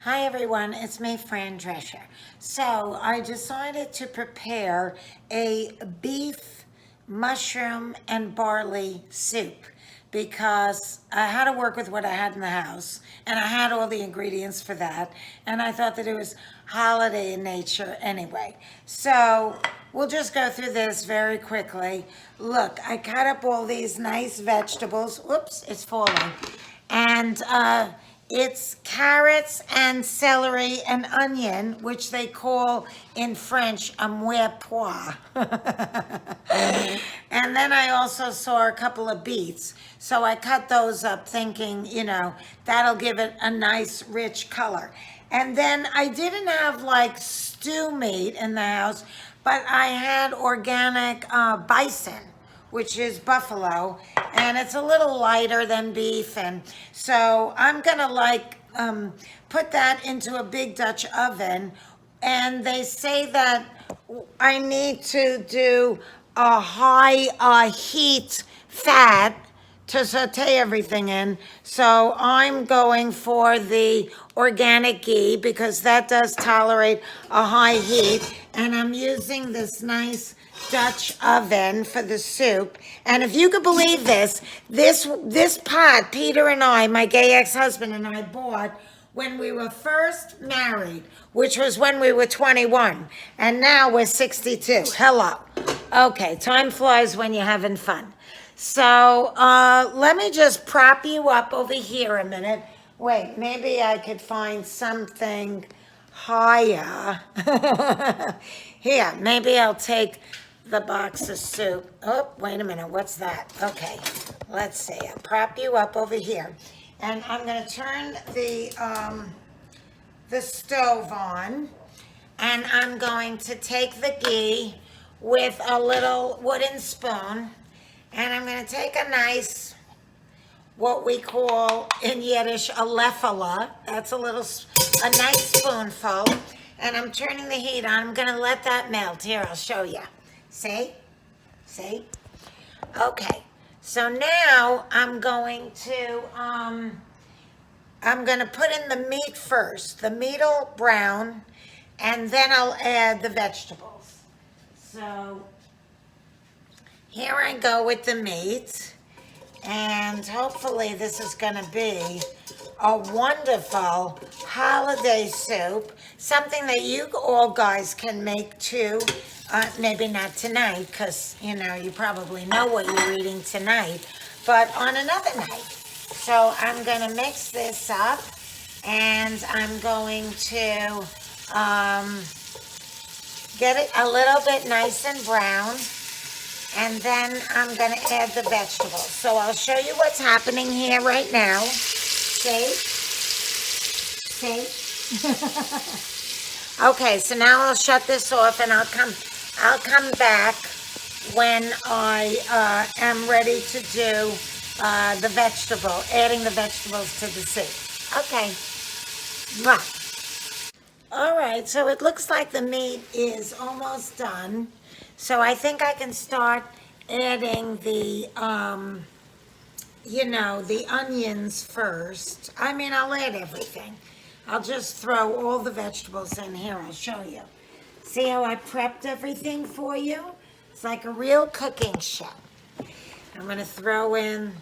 Hi everyone, it's me, Fran Drescher. So I decided to prepare a beef, mushroom, and barley soup because I had to work with what I had in the house and I had all the ingredients for that. And I thought that it was holiday in nature anyway. So we'll just go through this very quickly. Look, I cut up all these nice vegetables. Whoops, it's falling. And it's carrots and celery and onion, which they call in French a mirepoix. And then I also saw a couple of beets. So I cut those up thinking, that'll give it a nice rich color. And then I didn't have like stew meat in the house, but I had organic bison, which is buffalo, and it's a little lighter than beef. And so I'm gonna put that into a big Dutch oven. And they say that I need to do a high heat fat to saute everything in. So I'm going for the organic ghee because that does tolerate a high heat. And I'm using this nice Dutch oven for the soup. And if you could believe this pot, Peter and I, my gay ex-husband and I bought when we were first married, which was when we were 21, and now we're 62. Hello. Okay, time flies when you're having fun. So let me just prop you up over here a minute. Wait, maybe I could find something higher. Here, maybe I'll take the box of soup. Oh, wait a minute, what's that? Okay, let's see. I'll prop you up over here. And I'm going to turn the stove on, and I'm going to take the ghee with a little wooden spoon, and I'm going to take a nice, what we call in Yiddish, a leffela. That's a nice spoonful, and I'm turning the heat on. I'm going to let that melt. Here, I'll show you. See? See? Okay. So now I'm going to put in the meat first. The meat will brown, and then I'll add the vegetables. So here I go with the meat, and hopefully this is going to be a wonderful holiday soup, something that you all guys can make too. Maybe not tonight, because, you probably know what you're eating tonight, but on another night. So I'm going to mix this up, and I'm going to get it a little bit nice and brown, and then I'm going to add the vegetables. So I'll show you what's happening here right now. See? See? Okay, so now I'll shut this off, and I'll come back when I am ready to do adding the vegetables to the soup. Okay. Right. All right, so it looks like the meat is almost done. So I think I can start adding the onions first. I mean, I'll add everything. I'll just throw all the vegetables in here. I'll show you. See how I prepped everything for you? It's like a real cooking show. I'm going to throw in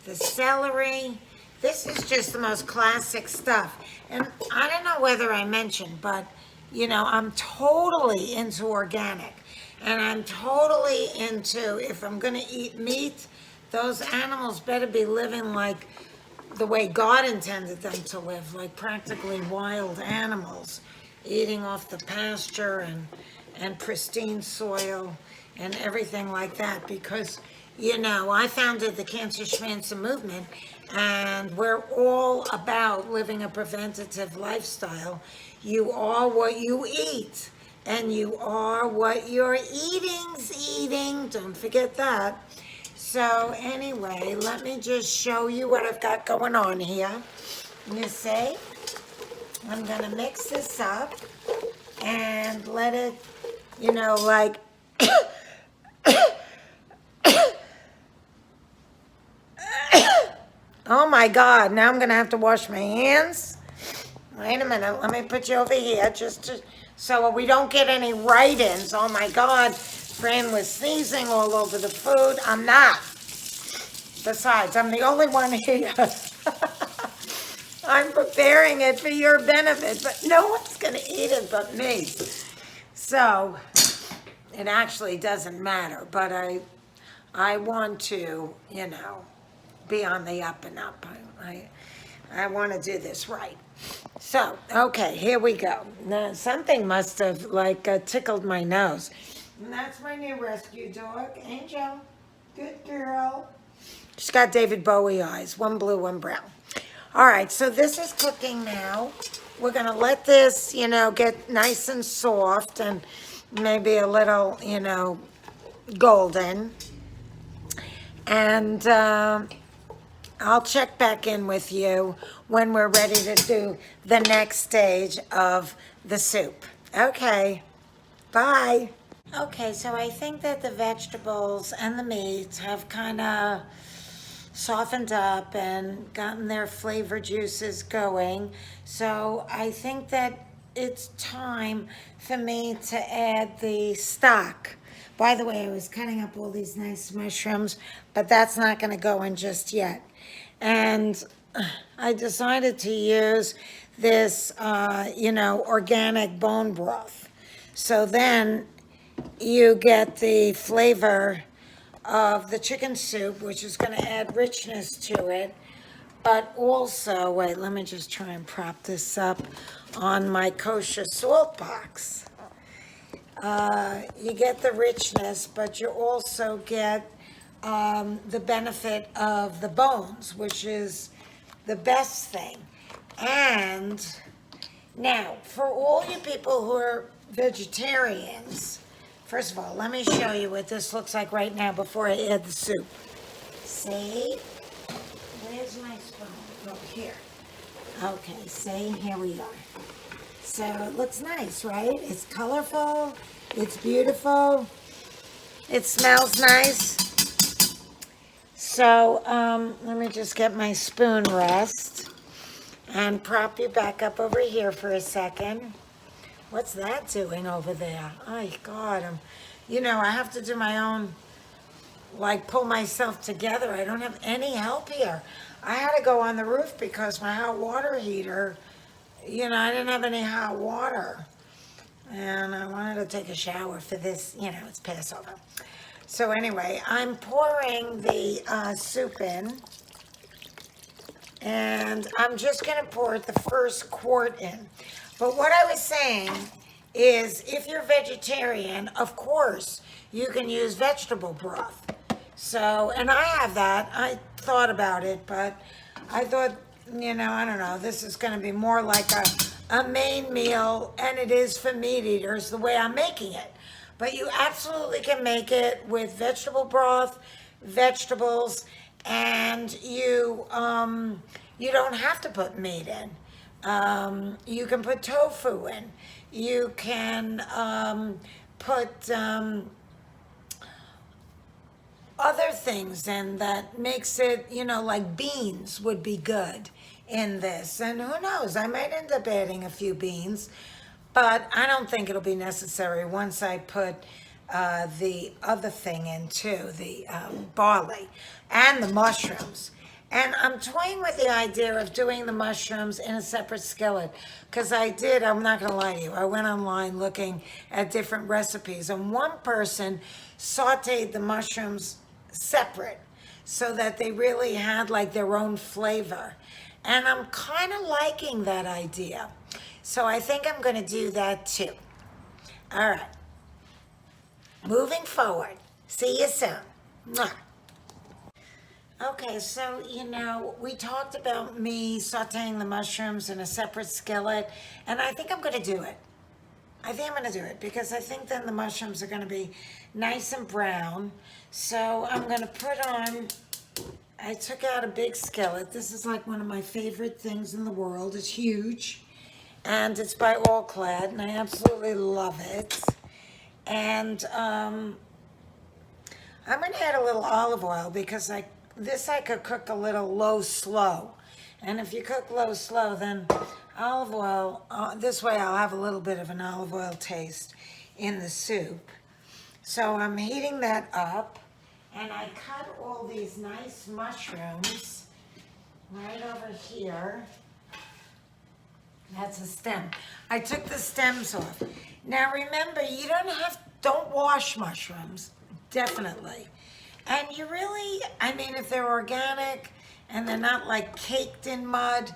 the celery. This is just the most classic stuff. And I don't know whether I mentioned, but, I'm totally into organic. And I'm totally into, if I'm going to eat meat, those animals better be living like the way God intended them to live, like practically wild animals, eating off the pasture and pristine soil and everything like that. Because, I founded the Cancer Schmancer movement, and we're all about living a preventative lifestyle. You are what you eat, and you are what your eating's eating. Don't forget that. So anyway, let me just show you what I've got going on here. You see, I'm going to mix this up and let it, like, oh my God, now I'm going to have to wash my hands. Wait a minute, let me put you over here so we don't get any write-ins. Oh my God, Fran was sneezing all over the food. I'm not. Besides, I'm the only one here. I'm preparing it for your benefit, but no one's going to eat it but me. So it actually doesn't matter, but I want to, be on the up and up. I want to do this right. So, okay, here we go. Now, something must have tickled my nose. And that's my new rescue dog, Angel. Good girl. She's got David Bowie eyes, one blue, one brown. All right, so this is cooking now. We're gonna let this, get nice and soft and maybe a little, golden. And I'll check back in with you when we're ready to do the next stage of the soup. Okay, bye. Okay, so I think that the vegetables and the meats have kind of softened up and gotten their flavor juices going. So I think that it's time for me to add the stock. By the way, I was cutting up all these nice mushrooms, but that's not going to go in just yet. And I decided to use this, organic bone broth. So then you get the flavor of the chicken soup, which is going to add richness to it. But also, wait, let me just try and prop this up on my kosher salt box. You get the richness, but you also get the benefit of the bones, which is the best thing. And now, for all you people who are vegetarians, first of all, let me show you what this looks like right now before I add the soup. See? Where's my spoon? Oh, here. Okay, see, here we are. So it looks nice, right? It's colorful, it's beautiful, it smells nice. So let me just get my spoon rest and prop you back up over here for a second. What's that doing over there? Oh, God, I have to do my own, pull myself together. I don't have any help here. I had to go on the roof because my hot water heater, I didn't have any hot water. And I wanted to take a shower for this, it's Passover. So anyway, I'm pouring the soup in. And I'm just going to pour the first quart in. But what I was saying is if you're vegetarian, of course, you can use vegetable broth. So, and I have that. I thought about it, but I thought, I don't know, this is going to be more like a main meal, and it is for meat eaters the way I'm making it. But you absolutely can make it with vegetable broth, vegetables, and you don't have to put meat in. You can put tofu in. You can put other things in that makes it, like beans would be good in this. And who knows, I might end up adding a few beans, but I don't think it'll be necessary once I put the other thing in too, the barley and the mushrooms. And I'm toying with the idea of doing the mushrooms in a separate skillet because I'm not going to lie to you, I went online looking at different recipes and one person sauteed the mushrooms separate so that they really had their own flavor. And I'm kind of liking that idea. So I think I'm going to do that too. All right. Moving forward. See you soon. Mwah. Okay, so, we talked about me sauteing the mushrooms in a separate skillet, and I think I'm going to do it. I think I'm going to do it because I think then the mushrooms are going to be nice and brown. So I'm going to put on, I took out a big skillet. This is one of my favorite things in the world. It's huge, and it's by All Clad, and I absolutely love it. And I'm going to add a little olive oil because I could cook a little low-slow. And if you cook low-slow, then olive oil. This way I'll have a little bit of an olive oil taste in the soup. So I'm heating that up, and I cut all these nice mushrooms right over here. That's a stem. I took the stems off. Now remember, you don't wash mushrooms, definitely. And you really, I mean, if they're organic and they're not like caked in mud,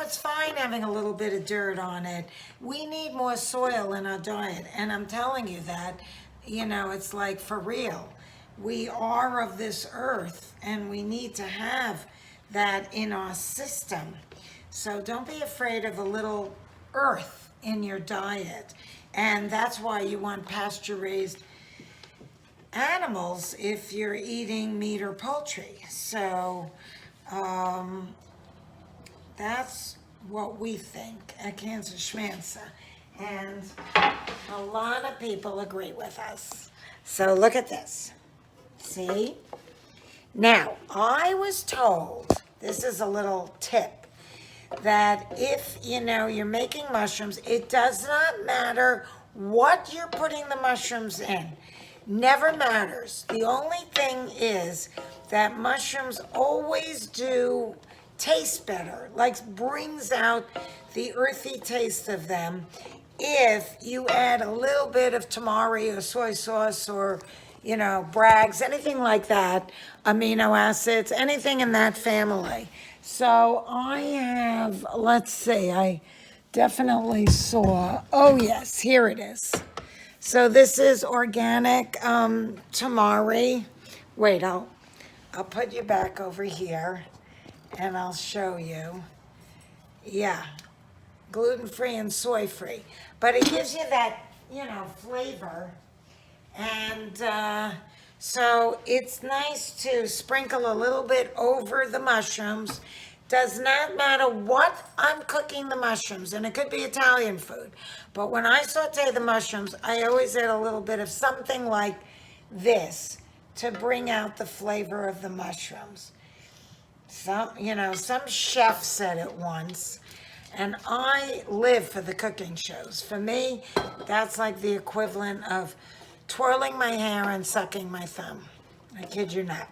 it's fine having a little bit of dirt on it. We need more soil in our diet. And I'm telling you that, it's like for real. We are of this earth and we need to have that in our system. So don't be afraid of a little earth in your diet. And that's why you want pasture-raised animals if you're eating meat or poultry. So that's what we think at Kansas Schmanza. And a lot of people agree with us. So look at this. See? Now, I was told, this is a little tip, that if, you're making mushrooms, it does not matter what you're putting the mushrooms in. Never matters. The only thing is that mushrooms always do taste better, like brings out the earthy taste of them if you add a little bit of tamari or soy sauce or, Bragg's, anything like that, amino acids, anything in that family. So I have, let's see, I definitely saw, oh yes, here it is. So this is organic tamari. Wait, I'll put you back over here and I'll show you. Yeah, gluten-free and soy-free. But it gives you that, flavor. And so it's nice to sprinkle a little bit over the mushrooms. Does not matter what I'm cooking the mushrooms, and it could be Italian food. But when I saute the mushrooms, I always add a little bit of something like this to bring out the flavor of the mushrooms. Some chef said it once, and I live for the cooking shows. For me, that's like the equivalent of twirling my hair and sucking my thumb. I kid you not.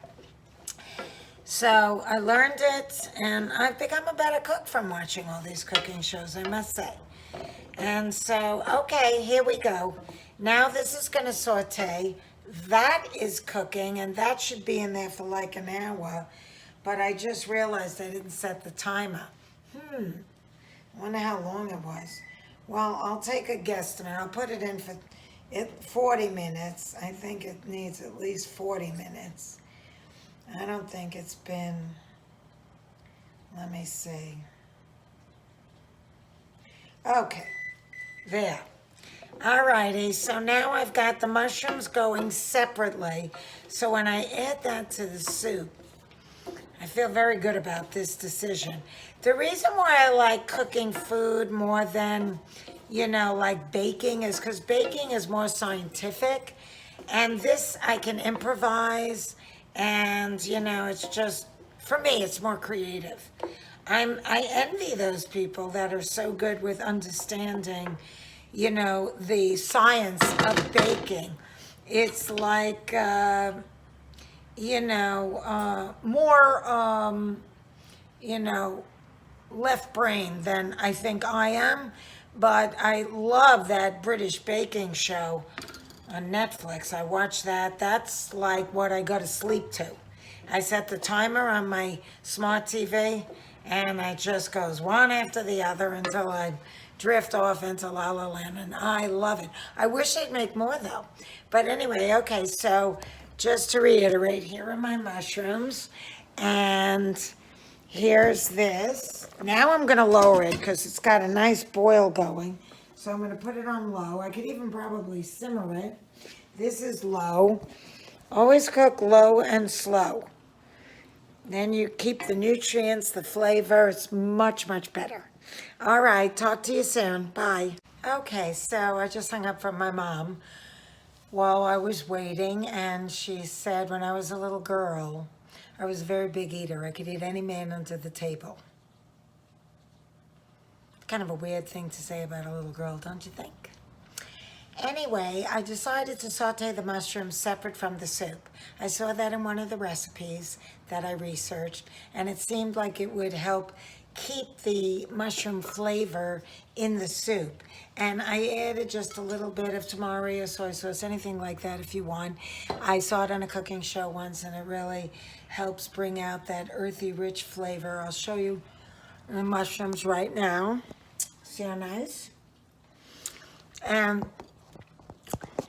So I learned it, and I've become a better cook from watching all these cooking shows, I must say. And so, okay, here we go. Now this is going to saute. That is cooking, and that should be in there for like an hour. But I just realized I didn't set the timer. I wonder how long it was. Well, I'll take a guesstimate. I'll put it in for 40 minutes. I think it needs at least 40 minutes. I don't think it's been, let me see. Okay, there. All righty, so now I've got the mushrooms going separately. So when I add that to the soup, I feel very good about this decision. The reason why I like cooking food more than, like baking is because baking is more scientific. And this I can improvise. And, it's just, for me, it's more creative. I envy those people that are so good with understanding, the science of baking. It's like, more, left brain than I think I am. But I love that British baking show on Netflix. I watch that. That's like what I go to sleep to. I set the timer on my smart TV, and it just goes one after the other until I drift off into La La Land, and I love it. I wish they'd make more, though. But anyway, okay, so just to reiterate, here are my mushrooms, and here's this. Now I'm going to lower it because it's got a nice boil going. So I'm going to put it on low. I could even probably simmer it. This is low. Always cook low and slow. Then you keep the nutrients, the flavor. It's much, much better. All right, talk to you soon. Bye. Okay, so I just hung up from my mom while I was waiting, and she said when I was a little girl, I was a very big eater. I could eat any man under the table. Kind of a weird thing to say about a little girl, don't you think? Anyway, I decided to saute the mushrooms separate from the soup. I saw that in one of the recipes that I researched, and it seemed like it would help keep the mushroom flavor in the soup. And I added just a little bit of tamari or soy sauce, anything like that if you want. I saw it on a cooking show once, and it really helps bring out that earthy, rich flavor. I'll show you the mushrooms right now. See how nice? And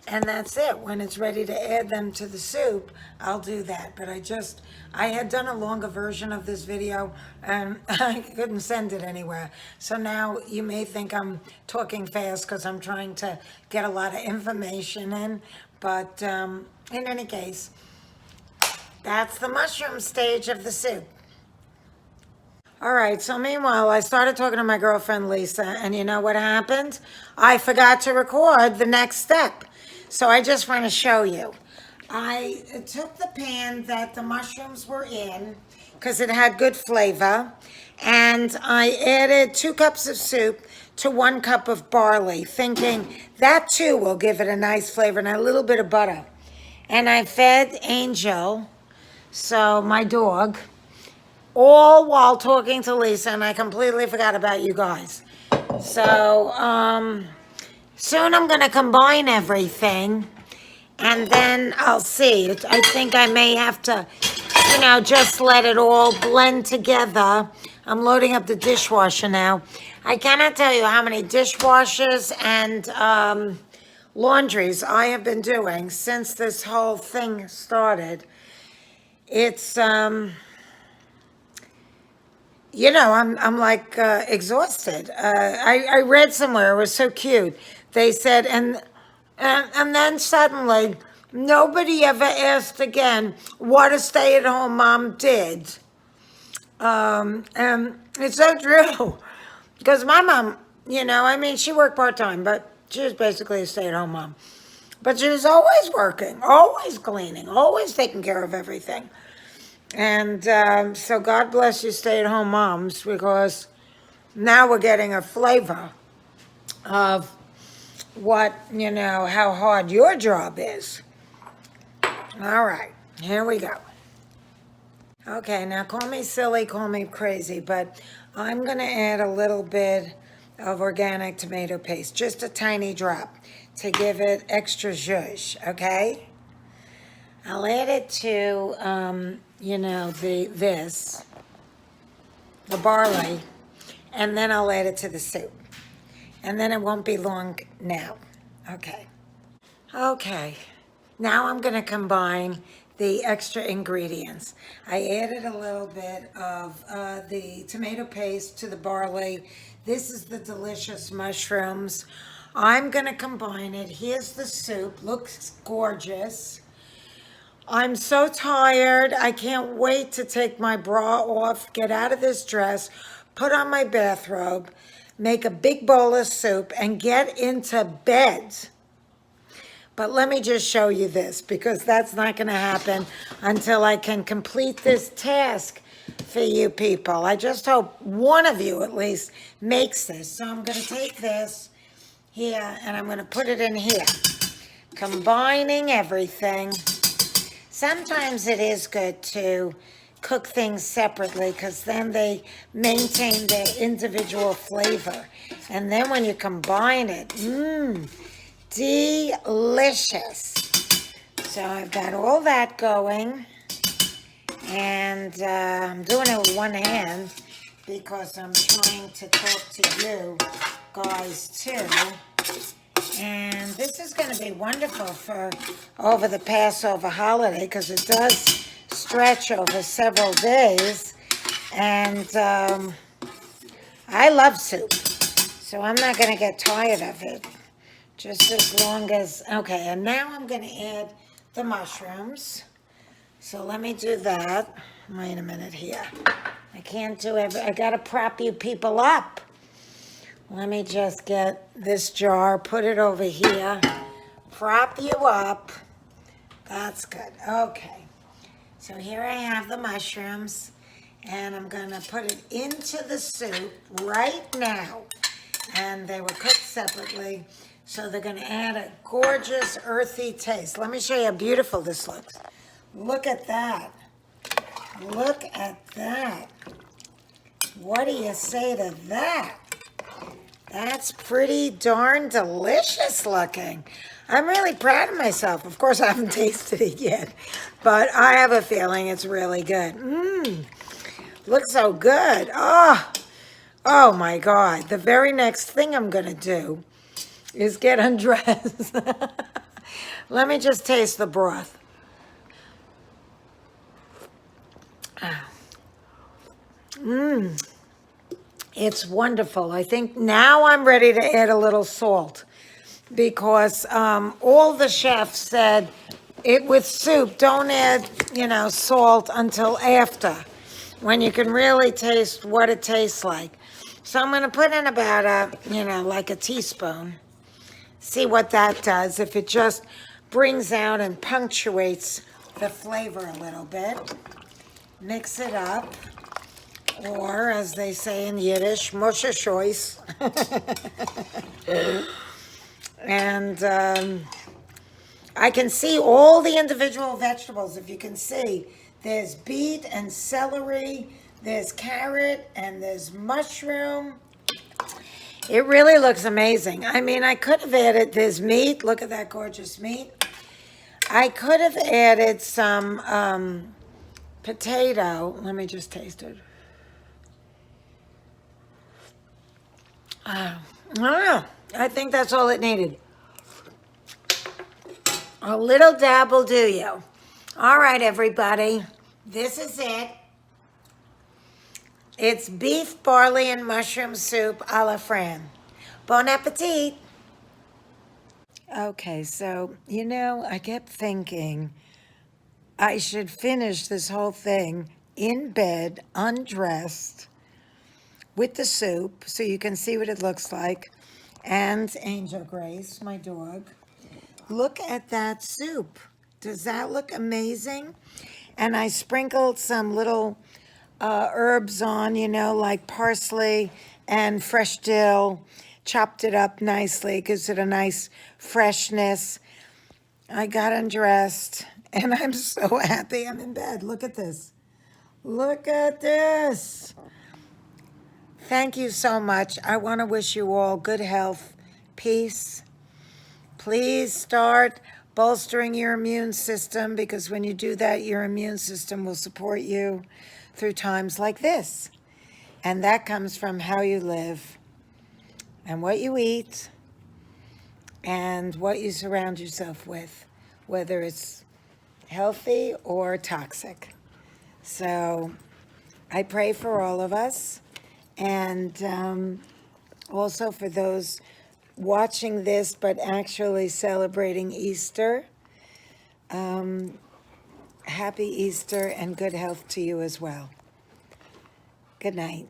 that's it. When it's ready to add them to the soup, I'll do that. But I had done a longer version of this video and I couldn't send it anywhere. So now you may think I'm talking fast because I'm trying to get a lot of information in. But in any case, that's the mushroom stage of the soup. All right, so meanwhile, I started talking to my girlfriend, Lisa, and you know what happened? I forgot to record the next step. So I just want to show you. I took the pan that the mushrooms were in, because it had good flavor, and I added 2 cups of soup to 1 cup of barley, thinking that too will give it a nice flavor, and a little bit of butter. And I fed Angel, so my dog, all while talking to Lisa, and I completely forgot about you guys. So, soon I'm going to combine everything, and then I'll see. I think I may have to, just let it all blend together. I'm loading up the dishwasher now. I cannot tell you how many dishwashers and laundries I have been doing since this whole thing started. It's, I'm like exhausted. I read somewhere, it was so cute. They said, and then suddenly, nobody ever asked again what a stay-at-home mom did. And it's so true. Because my mom, she worked part-time, but she was basically a stay-at-home mom. But she was always working, always cleaning, always taking care of everything. And so God bless you stay-at-home moms, because now we're getting a flavor of what, how hard your job is. All right, here we go. Okay, now call me silly, call me crazy, but I'm going to add a little bit of organic tomato paste, just a tiny drop to give it extra zhuzh, okay? I'll add it to, the barley, and then I'll add it to the soup. And then it won't be long now. Okay. Okay. Now I'm going to combine the extra ingredients. I added a little bit of the tomato paste to the barley. This is the delicious mushrooms. I'm going to combine it. Here's the soup. Looks gorgeous. I'm so tired. I can't wait to take my bra off, get out of this dress, put on my bathrobe, make a big bowl of soup, and get into bed. But let me just show you this, because that's not going to happen until I can complete this task for you people. I just hope one of you at least makes this. So I'm going to take this here, and I'm going to put it in here, combining everything. Sometimes it is good to cook things separately, because then they maintain their individual flavor. And then when you combine it, delicious. So I've got all that going, and I'm doing it with one hand because I'm trying to talk to you guys too. And this is going to be wonderful for over the Passover holiday, because it does stretch over several days. And I love soup, so I'm not going to get tired of it. Just as long as, okay, and now I'm going to add the mushrooms. So let me do that. Wait a minute here. I can't do it. I got to prop you people up. Let me just get this jar, put it over here, prop you up. That's good. Okay. So here I have the mushrooms, and I'm going to put it into the soup right now. and they were cooked separately. So they're going to add a gorgeous earthy taste. Let me show you how beautiful this looks. Look at that. Look at that. What do you say to that? That's pretty darn delicious looking. I'm really proud of myself. Of course, I haven't tasted it yet, but I have a feeling it's really good. Looks so good. Oh my God. The very next thing I'm going to do is get undressed. Let me just taste the broth. It's wonderful. I think now I'm ready to add a little salt because all the chefs said it with soup, don't add, salt until after when you can really taste what it tastes like. So I'm going to put in about like a teaspoon. See what that does, if it just brings out and punctuates the flavor a little bit. Mix it up, or as they say in Yiddish, Moshe Shois. And I can see all the individual vegetables. If you can see, there's beet and celery, there's carrot, and there's mushroom. It really looks amazing. I mean, I could have added, there's meat. Look at that gorgeous meat. I could have added some potato. Let me just taste it. I think that's all it needed. A little dab will do you. All right, everybody. This is it. It's beef, barley, and mushroom soup a la Fran. Bon appetit. Okay, so, I kept thinking I should finish this whole thing in bed, undressed, with the soup, so you can see what it looks like. And Angel Grace, my dog. Look at that soup. Does that look amazing? And I sprinkled some little herbs on, like parsley and fresh dill, chopped it up nicely, gives it a nice freshness. I got undressed, and I'm so happy I'm in bed. Look at this. Look at this. Thank you so much. I want to wish you all good health, peace. Please start bolstering your immune system, because when you do that, your immune system will support you through times like this. And that comes from how you live and what you eat and what you surround yourself with, whether it's healthy or toxic. So I pray for all of us, and also for those watching this but actually celebrating Easter. Happy Easter and good health to you as well. Good night.